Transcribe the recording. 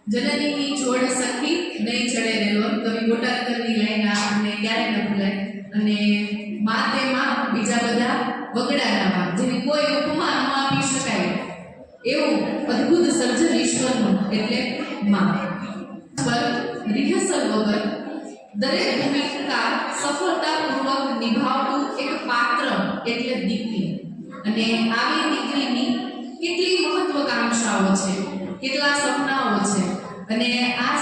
જનનીની જોડ સખી નહીં ચડે રેલો કવિ બોટાદકરની લાઈન આપણને ક્યારે ન ભૂલાય. અને માં તેમાં બીજા બધા વગડાના માં, જેની કોઈ ઉપમા ન આપી શકાય એવું અદ્ભુત સર્જન ઈશ્વરનું એટલે માં. પર રિહર્સલ વગર દરેક ભૂમિકા સફળતાપૂર્વક નિભાવતું એક પાત્ર એટલે દીકરી. અને આવી દીકરીની કેટલી મહત્વકાંક્ષાઓ છે, કેટલા સપનાઓ છે, અને આ